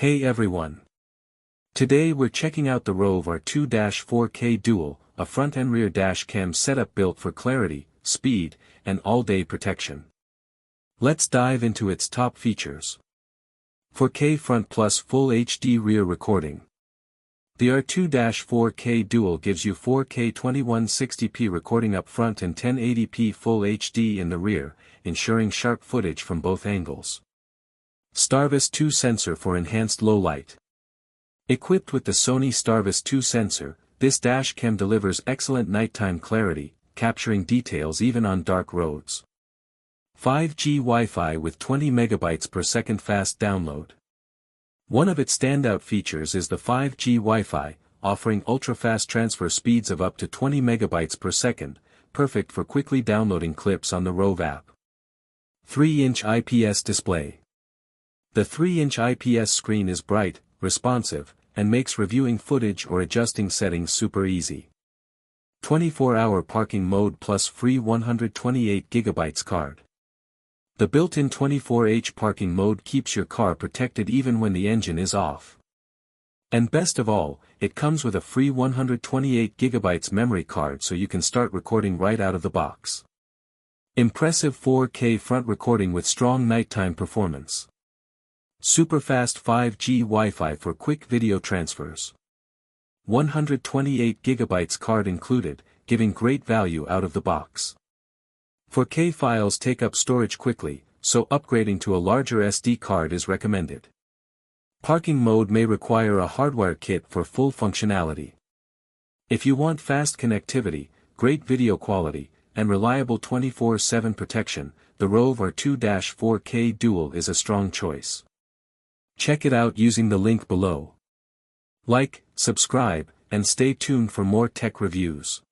Hey everyone! Today we're checking out the Rove R2-4K Dual, a front and rear dash cam setup built for clarity, speed, and all-day protection. Let's dive into its top features. 4K front plus Full HD rear recording. The R2-4K Dual gives you 4K 2160p recording up front and 1080p Full HD in the rear, ensuring sharp footage from both angles. STARVIS 2 sensor for enhanced low light. Equipped with the Sony STARVIS 2 sensor, this dash cam delivers excellent nighttime clarity, capturing details even on dark roads. 5G Wi-Fi with 20 MB per second fast download. One of its standout features is the 5G Wi-Fi, offering ultra-fast transfer speeds of up to 20 MB per second, perfect for quickly downloading clips on the Rove app. 3-inch IPS display. The 3-inch IPS screen is bright, responsive, and makes reviewing footage or adjusting settings super easy. 24-hour parking mode plus free 128GB card. The built-in 24H parking mode keeps your car protected even when the engine is off. And best of all, it comes with a free 128GB memory card so you can start recording right out of the box. Impressive 4K front recording with strong nighttime performance. Super-fast 5G Wi-Fi for quick video transfers. 128GB card included, giving great value out of the box. 4K files take up storage quickly, so upgrading to a larger SD card is recommended. Parking mode may require a hardware kit for full functionality. If you want fast connectivity, great video quality, and reliable 24/7 protection, the Rove R2-4K Dual is a strong choice. Check it out using the link below. Like, subscribe, and stay tuned for more tech reviews.